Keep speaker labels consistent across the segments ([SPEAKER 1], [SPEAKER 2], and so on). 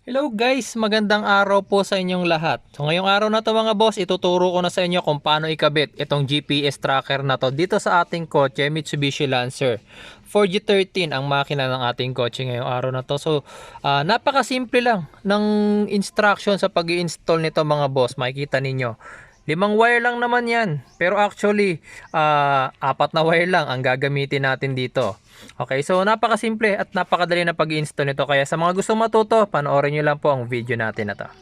[SPEAKER 1] Hello guys, magandang araw po sa inyong lahat. So ngayong araw na to mga boss, ituturo ko na sa inyo kung paano ikabit itong GPS tracker na to dito sa ating kotse Mitsubishi Lancer 4G13 ang makina ng ating kotse ngayong araw na to. So napakasimple lang ng instruction sa pag-i-install nito mga boss. Makikita ninyo. 5 wire lang naman yan. Pero actually, 4 na wire lang ang gagamitin natin dito. Okay, so napakasimple at napakadali na pag-install nito. Kaya sa mga gustong matuto, panoorin nyo lang po ang video natin na to.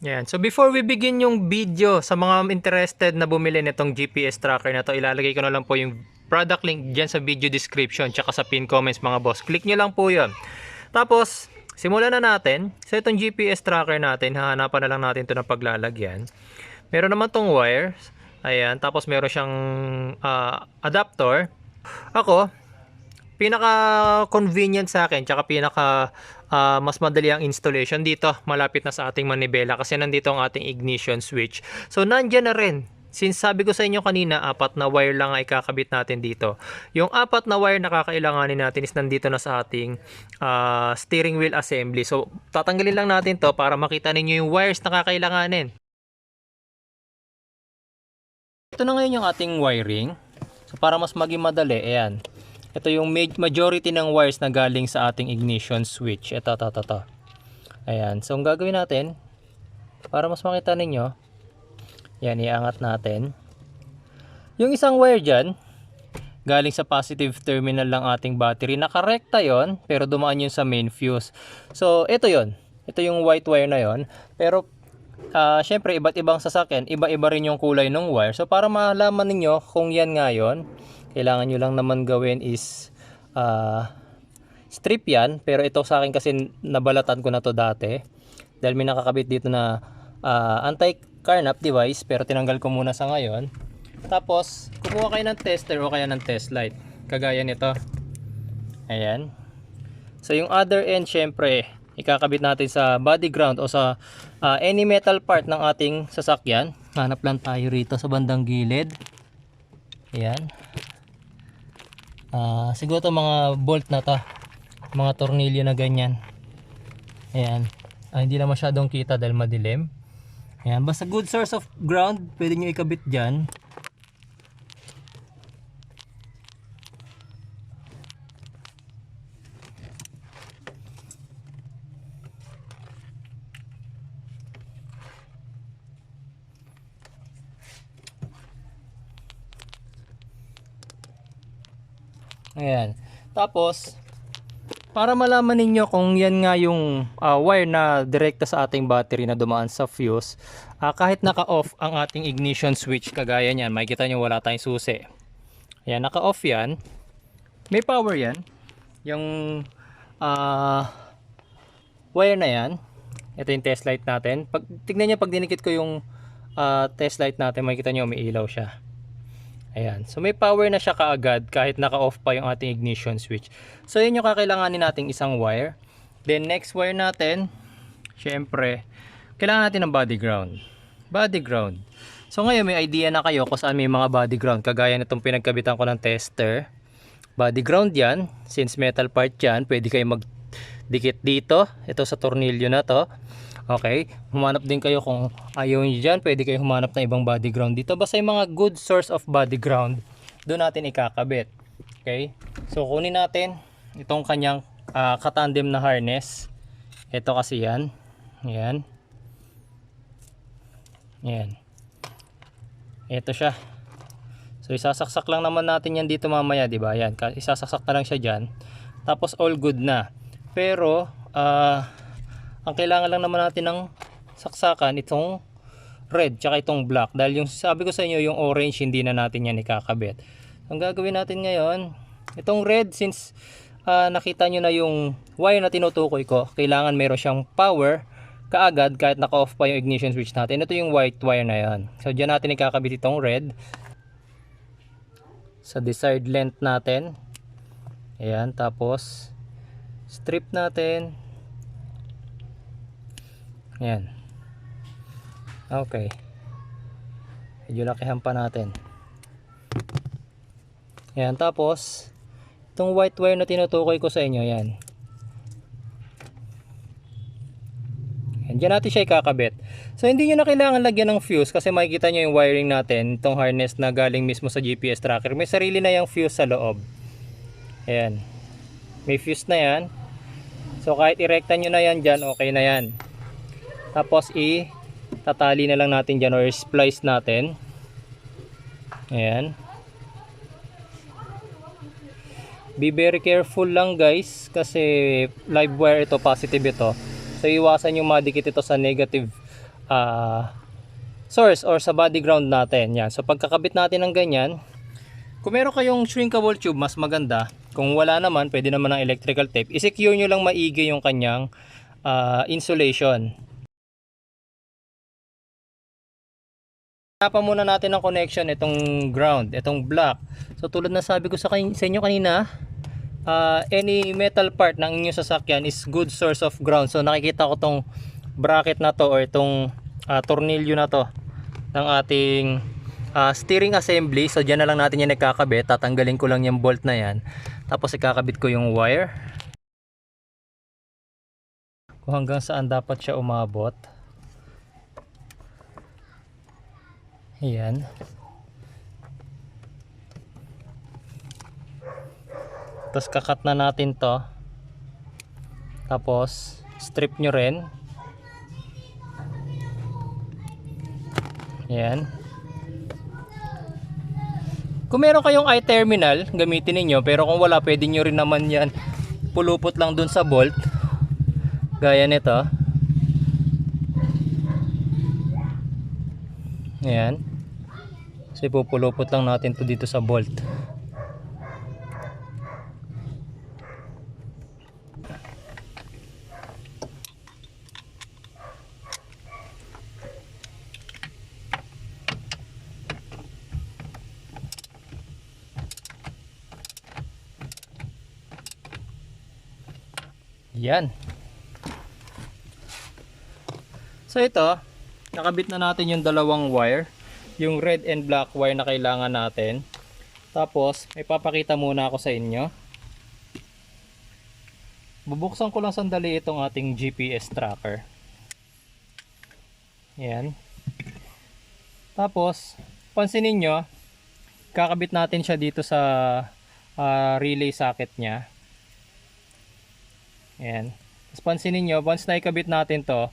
[SPEAKER 1] Yan. So before we begin yung video, sa mga interested na bumili nitong GPS tracker na to, ilalagay ko na lang po yung product link dyan sa video description tsaka sa pin comments mga boss. Click nyo lang po yun. Tapos, simulan na natin. So itong GPS tracker natin, hahanapan na lang natin ito ng paglalagyan. Meron naman tong wires. Ayan. Tapos meron siyang adapter. Ako, pinaka convenient sa akin tsaka pinaka mas madali ang installation dito malapit na sa ating manibela kasi nandito ang ating ignition switch. So nandyan na rin, since sabi ko sa inyo kanina 4 na wire lang ay kakabit natin dito. Yung 4 na wire na kakailanganin natin is nandito na sa ating steering wheel assembly. So tatanggalin lang natin to para makita ninyo yung wires na kakailanganin. Ito na ngayon yung ating wiring. So para mas maging madali, ayan. Ito yung majority ng wires na galing sa ating ignition switch. Ito. Ayan. So, ang gagawin natin, para mas makita ninyo, yan, iangat natin. Yung isang wire dyan, galing sa positive terminal ng ating battery. Nakarekta yon, pero dumaan yun sa main fuse. So, ito yon. Ito yung white wire na yon. Pero, syempre, iba't ibang sasakyan, iba-iba rin yung kulay ng wire. So, para malaman ninyo kung yan nga yun, kailangan nyo lang naman gawin is strip yan. Pero ito sa akin kasi nabalatan ko na to dati dahil may nakakabit dito na anti-carnap device, pero tinanggal ko muna sa ngayon. Tapos kukuha kayo ng tester o kaya ng test light kagaya nito. Ayan. So yung other end, syempre ikakabit natin sa body ground o sa any metal part ng ating sasakyan. Hanap lang tayo rito sa bandang gilid. Ayan. Siguro to mga bolt na to, mga tornilyo na ganyan. Ayan. Hindi na masyadong kita dahil madilim. Ayan. Basta good source of ground, pwede nyo ikabit dyan. Ayan. Tapos, para malaman ninyo kung yan nga yung wire na direkta sa ating battery na dumaan sa fuse, kahit naka-off ang ating ignition switch, kagaya niyan, makikita nyo wala tayong susi. Ayan, naka-off yan. May power yan. Yung wire na yan. Ito yung test light natin. Tignan nyo pag dinikit ko yung test light natin, makikita nyo may ilaw siya. Ayan. So may power na siya kaagad kahit naka-off pa yung ating ignition switch. So yun yung kakailanganin nating isang wire. Then next wire natin, syempre, kailangan natin ng body ground. Body ground. So ngayon may idea na kayo kung saan may mga body ground. Kagaya nitong pinagkabitan ko ng tester. Body ground yan. Since metal part yan, pwede kayo magdikit dito. Ito sa tornilyo na to. Okay, humanap din kayo kung ayaw nyo dyan, pwede kayo humanap ng ibang body ground dito. Basta yung mga good source of body ground, doon natin ikakabit. Okay, so kunin natin itong kanyang katandem na harness. Ito kasi yan. Yan. Yan. Ito siya. So isasaksak lang naman natin yan dito mamaya, di ba? Yan, isasaksak na lang siya dyan. Tapos all good na. Pero, ang kailangan lang naman natin ng saksakan itong red tsaka itong black, dahil yung sabi ko sa inyo yung orange hindi na natin yan ikakabit. Ang gagawin natin ngayon, itong red, since nakita nyo na yung wire na tinutukoy ko, kailangan meron siyang power kaagad kahit naka-off pa yung ignition switch natin. Ito yung white wire na yan. So dyan natin ikakabit itong red sa desired length natin. Ayan, tapos strip natin. Ayan. Okay. Medyo lakihan pa natin. Ayan, tapos itong white wire na tinutukoy ko sa inyo, yan. Diyan natin siya ikakabit. So hindi nyo na kailangan lagyan ng fuse kasi makikita nyo yung wiring natin, itong harness na galing mismo sa GPS tracker. May sarili na yung fuse sa loob. Ayan. May fuse na yan. So kahit irekta nyo na yan dyan, okay na yan. Tapos tatali na lang natin dyan or splice natin. Ayan. Be very careful lang guys kasi live wire ito, positive ito. So iwasan yung madikit ito sa negative source or sa body ground natin. Yan. So pagkakabit natin ng ganyan, kung meron kayong shrinkable tube, mas maganda. Kung wala naman, pwede naman ng electrical tape. I-secure nyo lang maigi yung kanyang insulation. Hanapan muna natin ng connection itong ground, itong black. So tulad na sabi ko sa inyo kanina, any metal part ng inyong sasakyan is good source of ground. So nakikita ko tong bracket na to or itong tornilyo na to ng ating steering assembly. So dyan na lang natin yan nagkakabit. Tatanggalin ko lang yung bolt na yan, tapos ikakabit ko yung wire kung hanggang saan dapat siya umabot. Ayan. Tapos kakat na natin to. Tapos strip nyo rin. Ayan. Kung meron kayong i-terminal, gamitin niyo. Pero kung wala, pwede nyo rin naman yan pulupot lang dun sa bolt. Gaya nito. Ayan. So ipupulupot lang natin to dito sa bolt. Yan. So ito, nakabit na natin yung dalawang wire, yung red and black wire na kailangan natin. Tapos may papakita muna ako sa inyo. Bubuksan ko lang sandali itong ating GPS tracker. Yan. Tapos pansinin nyo, kakabit natin siya dito sa relay socket nya. Ayan. Tapos pansinin nyo, once na ikabit natin to,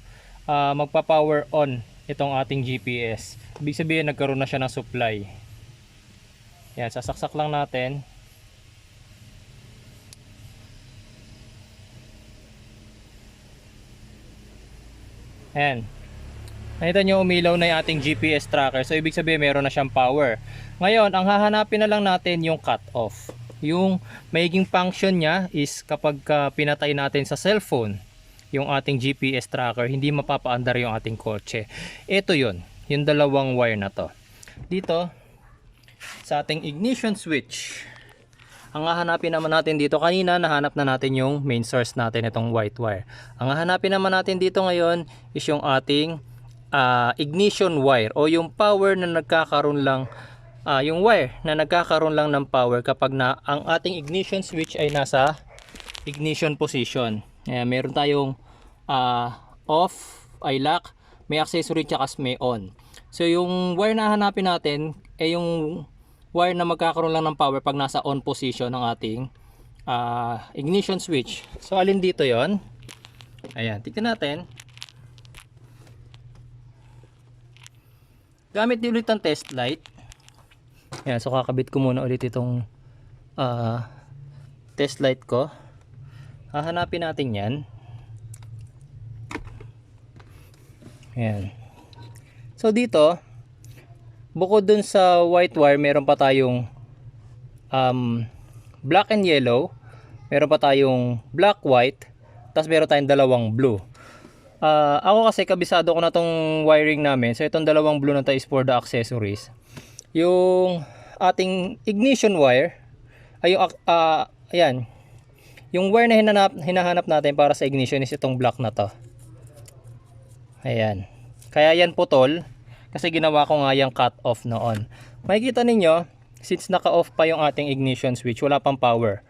[SPEAKER 1] magpa-power on itong ating GPS. Ibig sabihin nagkaroon na siya ng supply. Ayan, sasaksak lang natin. Ayan. Nakita nyo, umilaw na yung ating GPS tracker. So ibig sabihin meron na siyang power. Ngayon, ang hahanapin na lang natin yung cut off. Yung magiging function niya is kapag pinatay natin sa cellphone yung ating GPS tracker, hindi mapapaandar yung ating kotse. Ito yun, yung dalawang wire na to. Dito sa ating ignition switch, ang hahanapin naman natin dito, kanina nahanap na natin yung main source natin, itong white wire. Ang hahanapin naman natin dito ngayon is yung ating ignition wire o yung power na nagkakaroon lang, yung wire na nagkakaroon lang ng power kapag ang ating ignition switch ay nasa ignition position. Meron tayong off, ay lock, may accessory tsaka may on. So yung wire na hanapin natin ay yung wire na magkakaroon lang ng power pag nasa on position ng ating ignition switch. So alin dito yon? Ayan, tignan natin. Gamit din ulit ang test light. Ayan, so kakabit ko muna ulit itong test light ko. Hahanapin natin yan. Ayan. So dito, bukod dun sa white wire, meron pa tayong black and yellow. Meron pa tayong black, white. Tapos meron tayong dalawang blue. Ako kasi kabisado ko na tong wiring namin. So itong dalawang blue na to is for the accessories. Yung ating ignition wire ay yung ayan. Yung wire na hinahanap natin para sa ignition is itong black na to. Ayan. Kaya yan putol kasi ginawa ko nga yung cut off noon. Makikita ninyo, since naka-off pa yung ating ignition switch, wala pang power.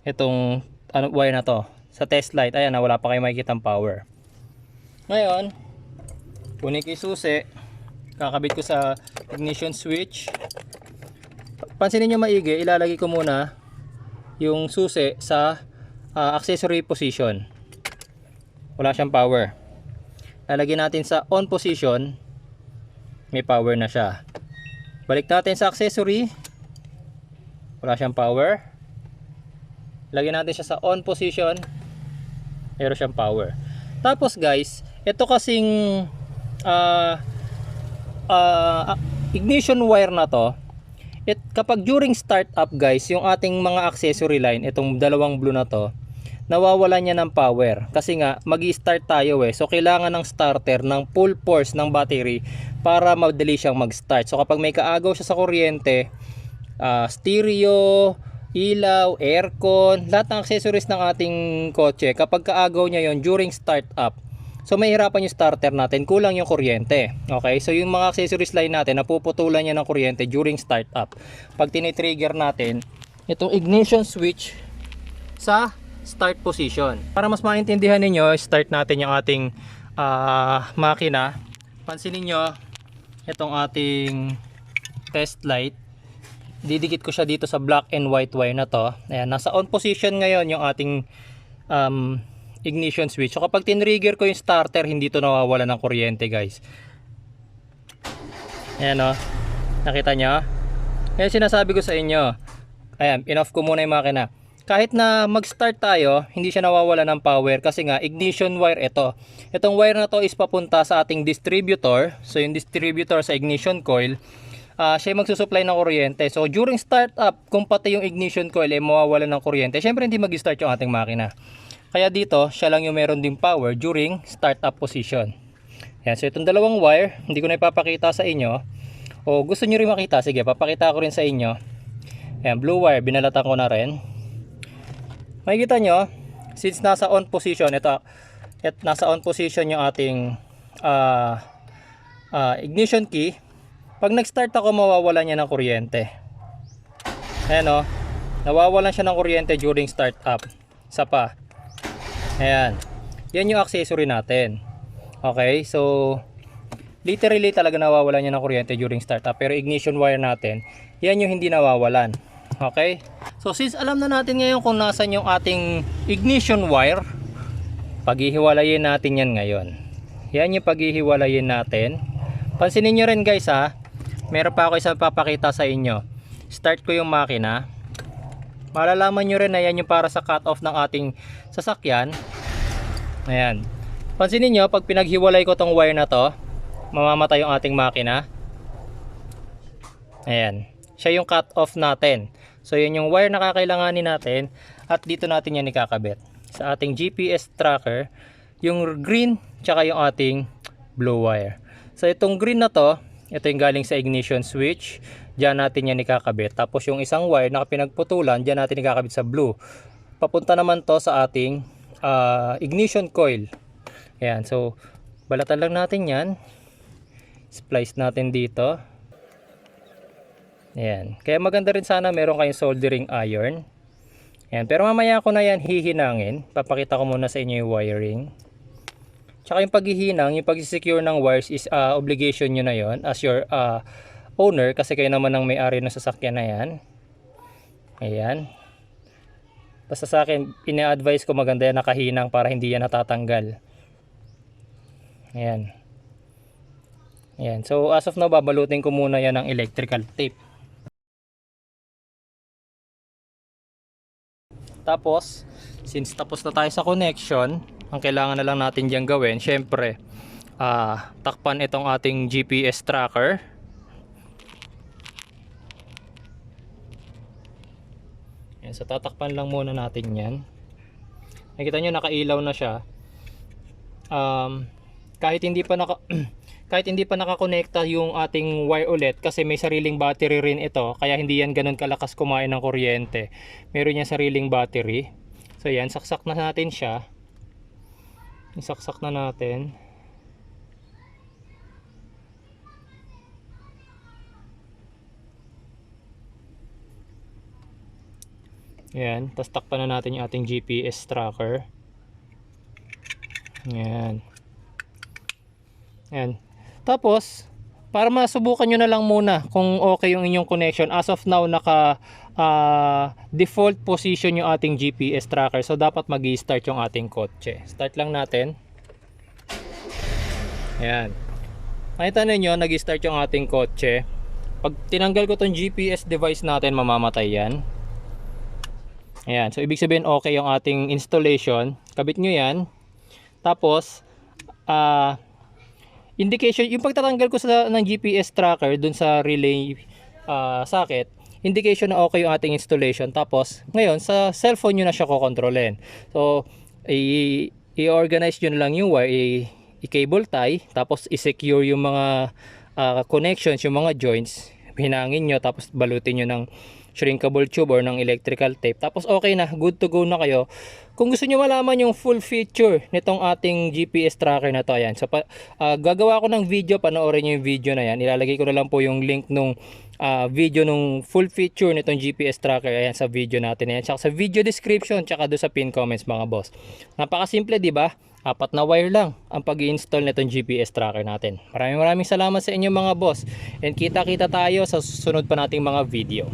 [SPEAKER 1] Itong wire na to. Sa test light, ayan na, wala pa kayo makikitang power. Ngayon, kunin ko yung susi, kakabit ko sa ignition switch. Pansinin nyo maigi, ilalagay ko muna yung susi sa accessory position. Wala siyang power. Lalagyan natin sa on position, may power na siya. Balik natin sa accessory, wala siyang power. Lagyan natin siya sa on position, meron siyang power. Tapos guys, ito kasing ignition wire na to, kapag during startup guys, yung ating mga accessory line, itong dalawang blue na to, nawawalan niya ng power. Kasi nga, mag-i-start tayo eh. So, kailangan ng starter ng full force ng battery para madali siyang mag-start. So, kapag may kaagaw siya sa kuryente, stereo, ilaw, aircon, lahat ng accessories ng ating kotse, kapag kaagaw niya yon during startup, so mahirapan yung starter natin, kulang yung kuryente. Okay, so yung mga accessories line natin, napuputulan niya ng kuryente during startup. Pag tinitrigger natin itong ignition switch sa start position. Para mas maintindihan ninyo, start natin yung ating makina. Pansinin nyo itong ating test light. Didikit ko siya dito sa black and white wire na to. Ayan, nasa on position ngayon yung ating ignition switch. So kapag tinrigger ko yung starter, hindi to nawawala ng kuryente guys. Ayan o, nakita nyo? Kaya sinasabi ko sa inyo, ayan, in-off ko muna yung makina. Kahit na mag-start tayo, hindi siya nawawala ng power kasi nga ignition wire ito. Itong wire na to is papunta sa ating distributor. So yung distributor sa ignition coil, siya magsusupply ng kuryente. So during startup, kung pati yung ignition coil ay mawawala ng kuryente, syempre hindi mag-start yung ating makina. Kaya dito, siya lang yung meron ding power during startup position. Yan, so itong dalawang wire, hindi ko na ipapakita sa inyo. O gusto nyo rin makita, sige, papakita ko rin sa inyo. Yan, blue wire, binalatan ko na rin. Makikita nyo, since nasa on position, nasa on position yung ating ignition key. Pag nag-start ako, mawawala niya ng kuryente. Ayan o, nawawalan siya ng kuryente during startup. Isa pa. Ayan. Yan yung accessory natin. Okay, so literally talaga nawawalan niya ng kuryente during startup. Pero ignition wire natin, yan yung hindi nawawalan. Okay, so since alam na natin ngayon kung nasan yung ating ignition wire, paghihiwalayin natin yan ngayon. Yan yung paghihiwalayin natin. Pansinin nyo rin guys ha, meron pa ako isang papakita sa inyo. Start ko yung makina. Malalaman nyo rin na yan yung para sa cut off ng ating sasakyan. Ayan. Pansinin nyo, pag pinaghiwalay ko tong wire na to, mamamatay yung ating makina. Ayan. Siya yung cut off natin. So yun yung wire na kakailanganin natin. At dito natin yan ikakabit. Sa ating GPS tracker, yung green, tsaka yung ating blue wire. So itong green na to, ito yung galing sa ignition switch. Diyan natin yan ikakabit. Tapos yung isang wire na pinagputulan, diyan natin ikakabit sa blue. Papunta naman to sa ating ignition coil. Ayan, so balatan lang natin yan. Splice natin dito. Ayan. Kaya maganda rin sana meron kayong soldering iron. Ayan, pero mamaya ko na yan hihinangin. Papakita ko muna sa inyo yung wiring. Tsaka yung paghihinang, yung pag-secure ng wires is obligation nyo na yon as your owner, kasi kayo naman ang may-ari ng sasakyan na yan. Ayan. Basta sa akin, ina-advise ko maganda yan nakahinang para hindi yan natatanggal. Ayan. Ayan. So as of now, babalutin ko muna yan ng electrical tape. Tapos, since tapos na tayo sa connection, ang kailangan na lang natin dyan gawin, syempre, takpan itong ating GPS tracker. Yan, so tatakpan lang muna natin yan. Nakita nyo, nakailaw na siya. kahit hindi pa kahit hindi pa nakakonekta yung ating wire ulit, kasi may sariling battery rin ito, kaya hindi yan ganun kalakas kumain ng kuryente. Meron yan sariling battery. So yan, saksak na natin siya. Isaksak na natin. Yan, tapos takpan na natin yung ating GPS tracker. Yan. Yan. Tapos, para masubukan nyo na lang muna kung okay yung inyong connection. As of now, naka default position yung ating GPS tracker. So, dapat mag-i-start yung ating kotse. Start lang natin. Yan. Makita ninyo, nag-i-start yung ating kotse. Pag tinanggal ko tong GPS device natin, mamamatay yan. Ayan, so ibig sabihin okay yung ating installation. Kabit nyo yan. Tapos indication, yung pagtatanggal ko ng GPS tracker dun sa relay socket, indication na okay yung ating installation. Tapos ngayon sa cellphone nyo na siya kokontrolin. So i-organize nyo na lang yung wire, i-cable tie, tapos i-secure yung mga connections, yung mga joints, hinangin nyo, tapos balutin nyo ng shrinkable tube or ng electrical tape. Tapos okay na, good to go na kayo. Kung gusto niyo malaman yung full feature nitong ating GPS tracker na to, ayan. So gagawa ko ng video, panoorin niyo yung video na yan. Ilalagay ko na lang po yung link nung video nung full feature nitong GPS tracker, ayan, sa video natin ayan. Tsaka sa video description, tsaka do sa pin comments mga boss. Napakasimple, di ba? 4 na wire lang ang pag-i-install nitong GPS tracker natin. Maraming salamat sa inyo mga boss. And kita-kita tayo sa susunod pa nating mga video.